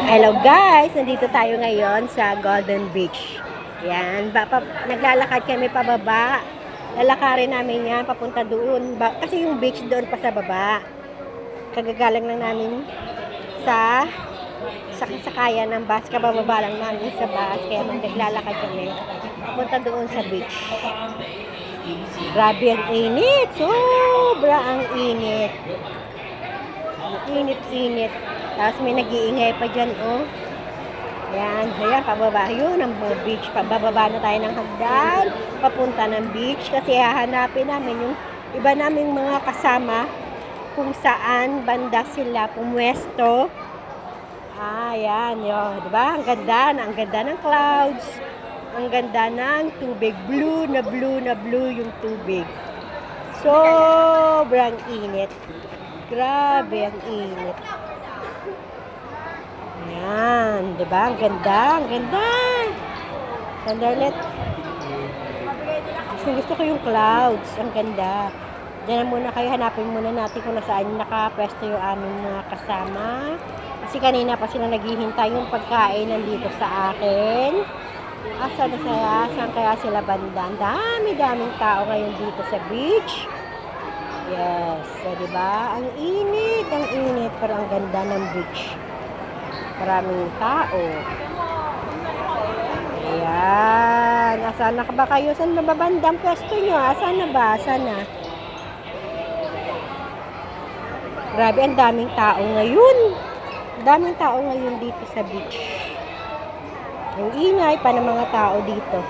Hello guys! Nandito tayo ngayon sa Golden Beach. Yan, naglalakad kami pababa. Lalakarin namin yan, papunta doon. Kasi yung beach doon pa sa baba. Kagagalang lang namin sa sakayan ng bus. Kabababa lang namin sa bus. Kaya naglalakad kami papunta doon sa beach. Grabe ang init. Sobra ang init. Init-init. Tapos may nag-iingay pa dyan, oh. Ayan, pababa. Yun, ang beach. Pababa na tayo ng hagdan. Papunta ng beach. Kasi hahanapin namin yung iba naming mga kasama kung saan banda sila pumwesto. Ayan, yun. Diba? Ang ganda ng clouds. Ang ganda ng tubig. Blue na blue na blue yung tubig. Sobrang init. Grabe ang init. Ayan, diba? Ang ganda, ang ganda. Sandalit. Gusto ko yung clouds. Ang ganda. Diyan muna kayo, hanapin muna natin kung nasaan nakapwesto yung aming mga kasama. Kasi kanina pa sila naghihintay yung pagkain nandito sa akin. Saan kaya sila banda? Ang dami-daming tao ngayon dito sa beach. Yes, so diba? Ang init, pero ang ganda ng beach. Maraming tao. Ayan. Asan na ba kayo? Saan na ba bandang pwesto nyo? Asan na ba? Asan na? Grabe, ang daming tao ngayon. Ang daming tao ngayon dito sa beach. Ang ingay pa ng mga tao dito.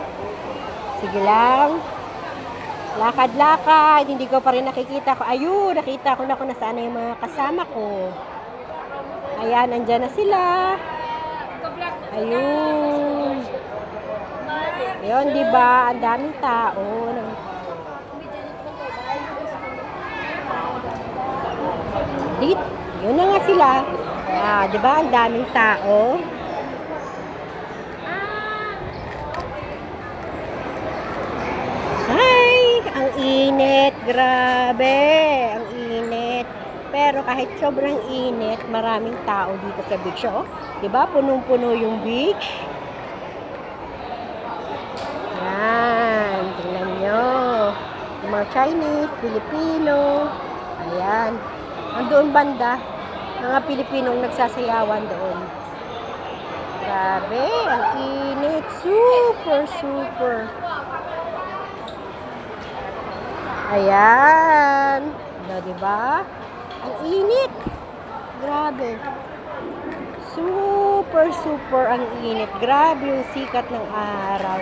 Sige lang. Lakad-lakad. Hindi ko pa rin nakikita ko. Ayun, nakita ko na kung nasaan na yung mga kasama ko. Ayan, nandyan na sila. Ayun. Ayun, diba? Ang daming tao. Dito. Yun na nga sila. Diba? Ang daming tao. Ang init, grabe, ang init. Pero kahit sobrang init, maraming tao dito sa beach, oh. 'Di ba? Punong-puno yung beach. Yan, tingnan nyo. Yung mga Chinese, Filipino. Ayan. Andoon banda, mga Pilipinong nagsasayawan doon. Grabe, ang init. Super. Ayan. Diba? Ang init. Grabe. Super ang init. Grabe yung sikat ng araw.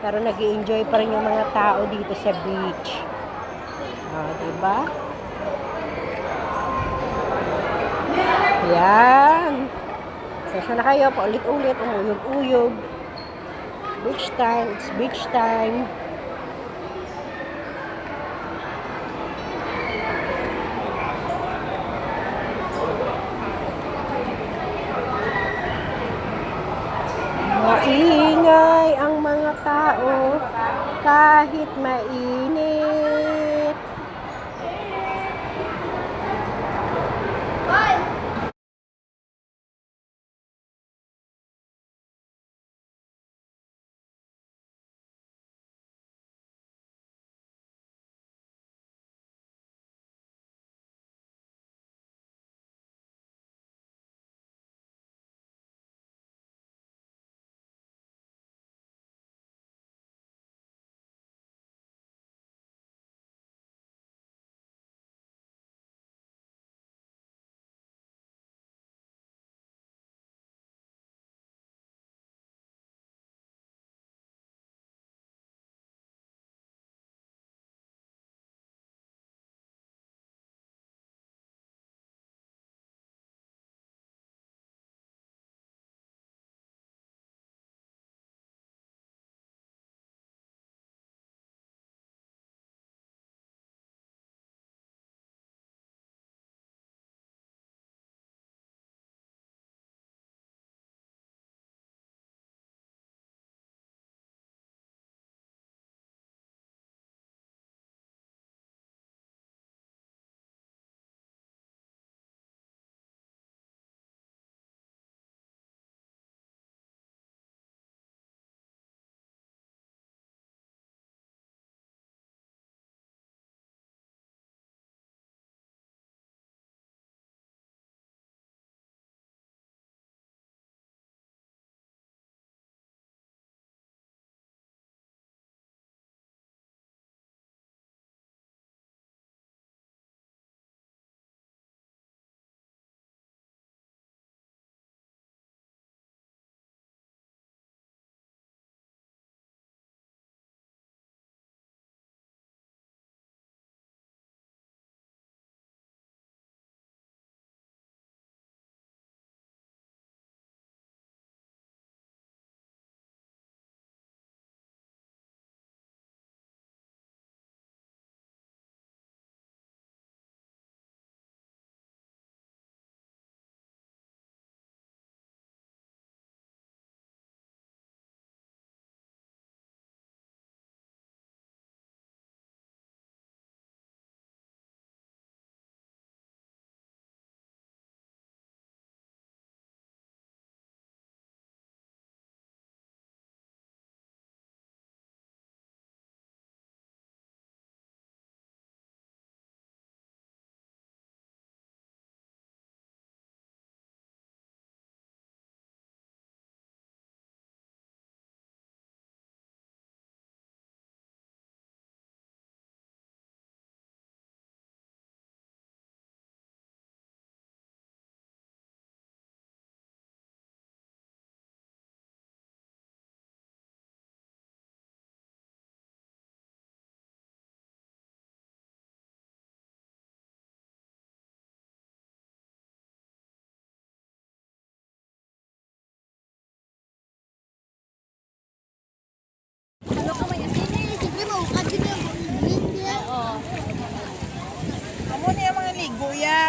Pero nag-i-enjoy pa rin yung mga tao dito sa beach. Diba? Ayan. Session na kayo. Paulit-ulit. Umuyog-uyog. Beach time. It's beach time. Maingay ang mga tao kahit mainit.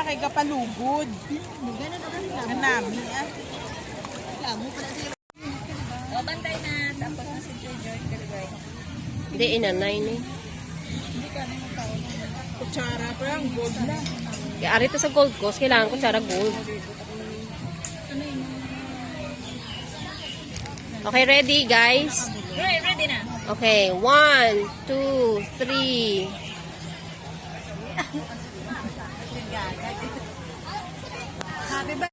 kay kapalugod. Ganami ah. O, bantay na. Tapos na si George Galway. Hindi, inanay ni. Kutsara pa yung gold na. Kaya arito sa Gold Coast, kailangan ko tsara gold. Okay, ready guys? Ready na. Okay, 1, 2, 3. Happy birthday.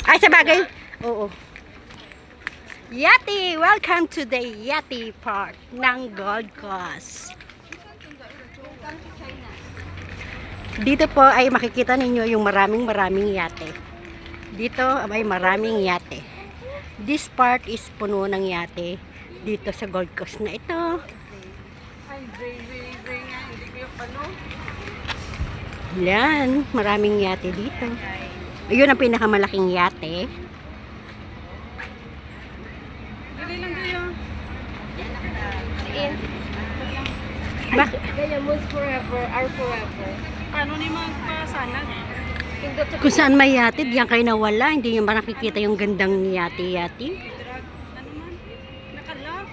Ay, sa bagay. Oo. Yati! Welcome to the Yati Park ng Gold Coast. Dito po ay makikita ninyo yung maraming yate. Dito ay maraming yate. This part is puno ng yate dito sa Gold Coast na ito. Yan, maraming yate dito. Ayun ang pinakamalaking yate. Bakit? Diamonds forever are forever. Ano ni magpasanag? Kung saan may yate, diyan kayo nawala. Hindi nyo ba nakikita yung gandang yate-yate? Ano man? Nakalak.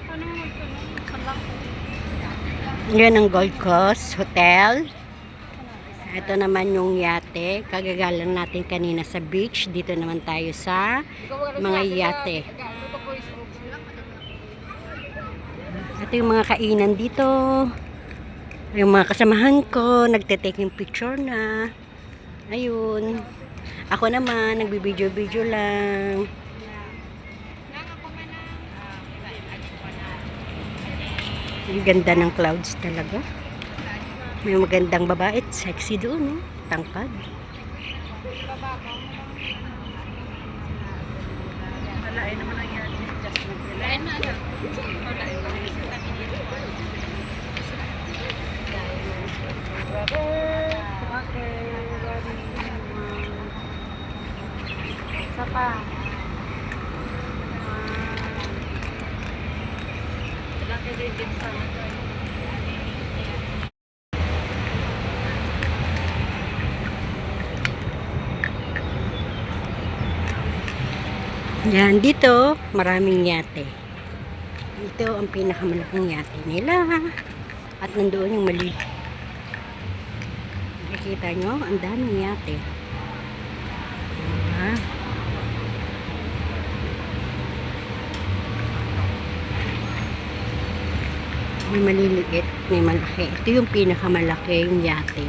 Paano mo nakalak? Yan ang Gold Coast Hotel. Ito naman yung yate. Kagagalang natin kanina sa beach. Dito naman tayo sa mga yate. Ito yung mga kainan dito. Yung mga kasamahan ko, nagte-take yung picture na. Ayun. Ako naman, nagbibideo-video lang. Ang ganda ng clouds talaga. May magandang babae, sexy doon, tangkad. Malain naman ang yan. Lain na. Sapa. Laki din din sa Yan, dito, maraming yate. Ito ang pinakamalaking yate nila. At nandoon yung mali. Nakikita nyo, ang daming yate. Diba? May maliliit, may malaki. Ito yung pinakamalaking yate.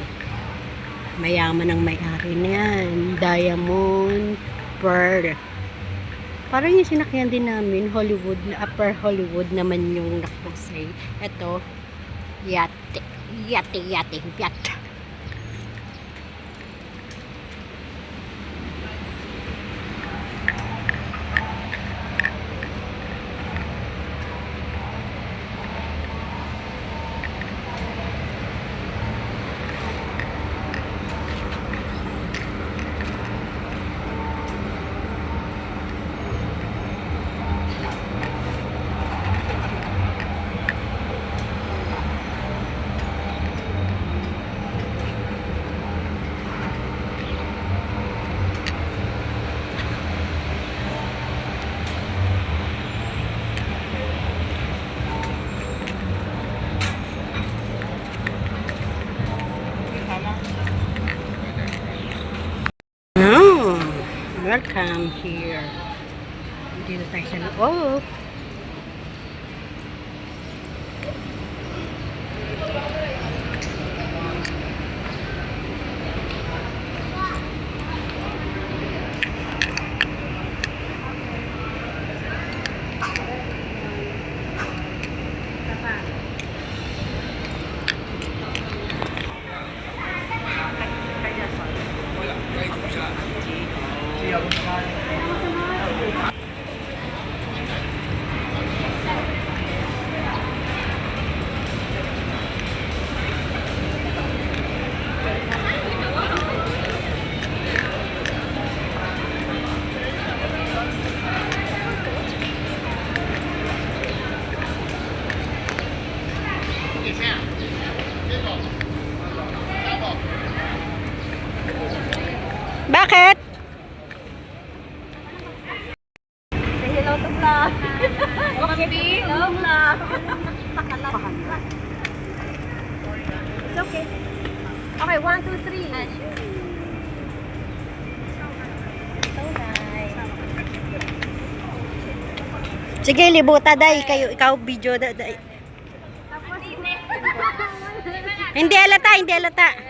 Mayaman ang may-ari niyan. Diamond, pearl. Parang yung sinakyan din namin, Hollywood, Upper Hollywood naman yung nakasay. Ito, yate. Welcome here. Dito tayo sa loob. Bakit? Say hello to vlog. Okay. Hello vlog. It's okay. Okay, 1, 2, 3. So nice. Sige, libuta day. Ikaw video day. Hindi halata, hindi halata.